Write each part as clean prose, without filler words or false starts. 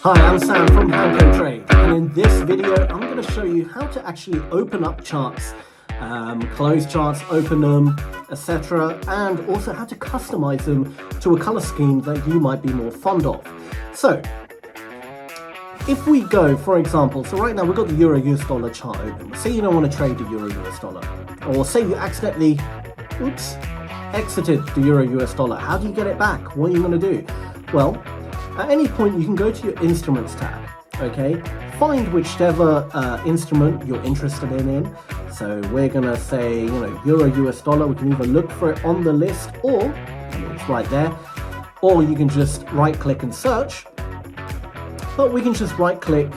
Hi, I'm Sam from Hanko ActTrader, and in this video I'm going to show you how to actually open up charts, close charts, open them, etc., and also how to customize them to a color scheme that you might be more fond of. So if we go, for example, so right now we've got the Euro US dollar chart open. Say you don't want to trade the Euro US dollar, or say you accidentally exited the Euro US dollar. How do you get it back? What are you going to do? Well, at any point you can go to your Instruments tab, okay? Find whichever instrument you're interested in. So we're going to say, Euro US dollar. We can either look for it on the list, or, it's right there, or you can just right click and search, but we can just right click,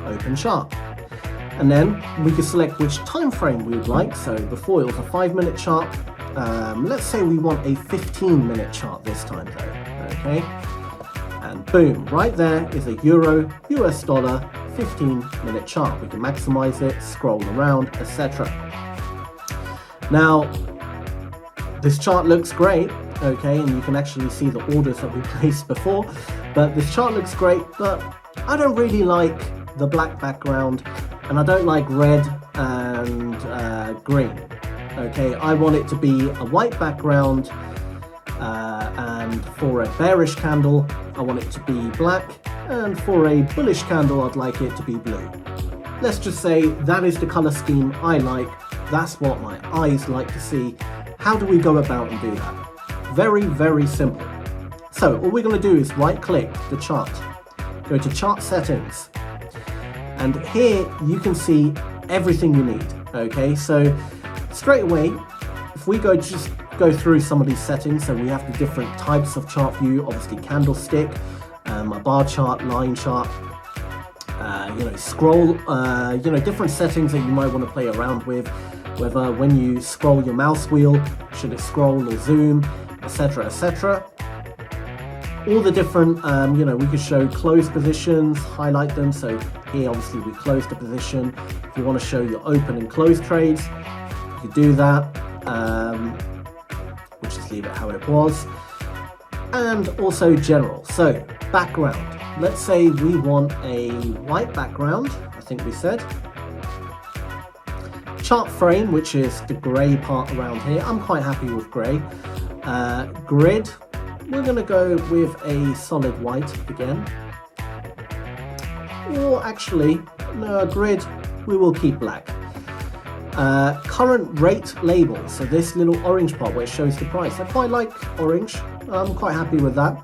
open chart. And then we can select which time frame we would like. So before it was a 5-minute chart. Let's say we want a 15-minute chart this time though, okay? And boom, right there is a Euro US dollar 15-minute chart. We can maximize it, scroll around, etc. Now, this chart looks great, okay, and you can actually see the orders that we placed before, but this chart looks great, but I don't really like the black background, and I don't like red and green. Okay, I want it to be a white background, and for a bearish candle, I want it to be black, and for a bullish candle, I'd like it to be blue. Let's just say that is the color scheme I like. That's what my eyes like to see. How do we go about and do that? Very, very simple. So all we're going to do is right click the chart, go to chart settings, and here you can see everything you need. Okay, so straight away, if we just go through some of these settings, so we have the different types of chart view, obviously candlestick, a bar chart, line chart, scroll, different settings that you might want to play around with, whether when you scroll your mouse wheel, should it scroll or zoom, etc., etc. All the different, we could show closed positions, highlight them. So here, obviously, we closed the position. If you want to show your open and closed trades, you could do that. We'll just leave it how it was. And also general. So background. Let's say we want a white background, I think we said. Chart frame, which is the grey part around here. I'm quite happy with grey. Grid. We're going to go with a solid white again. Or actually, no, grid, we will keep black. Current rate label, so this little orange part where it shows the price. I quite like orange, I'm quite happy with that.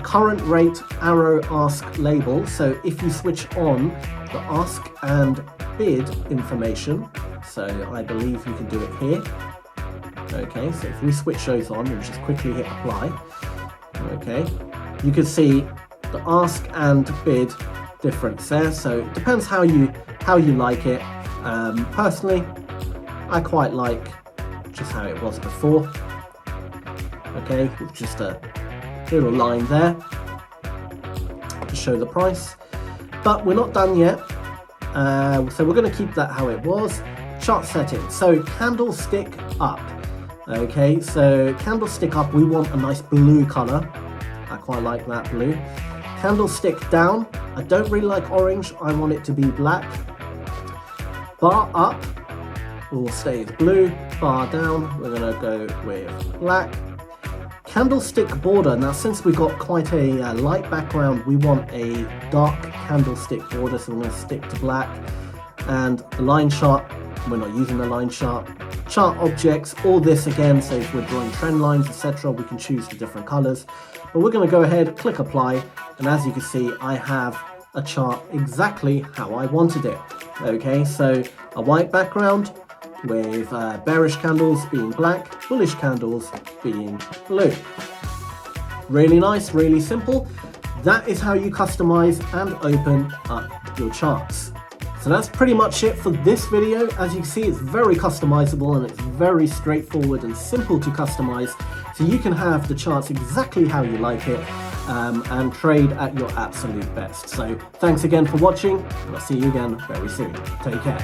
Current rate arrow ask label, so if you switch on the ask and bid information, so I believe you can do it here. Okay, so if we switch those on and just quickly hit apply, okay, you can see the ask and bid difference there. So it depends how you like it. Personally, I quite like just how it was before. Okay, with just a little line there to show the price. But we're not done yet. So we're going to keep that how it was. Chart settings. So candlestick up. Okay, so candlestick up, we want a nice blue color. I quite like that blue. Candlestick down, I don't really like orange, I want it to be black. Bar up will stay as blue. Bar down, we're going to go with black. Candlestick border, now since we've got quite a light background, we want a dark candlestick border, so we're going to stick to black. And the line chart, we're not using the line chart. Chart objects, all this again, so if we're drawing trend lines, etc., we can choose the different colors. But we're going to go ahead, click apply, and as you can see, I have a chart exactly how I wanted it. Okay, so a white background with bearish candles being black, bullish candles being blue. Really nice, really simple. That is how you customize and open up your charts. So that's pretty much it for this video. As you can see, it's very customizable and it's very straightforward and simple to customize. So you can have the charts exactly how you like it and trade at your absolute best. So thanks again for watching, and I'll see you again very soon. Take care.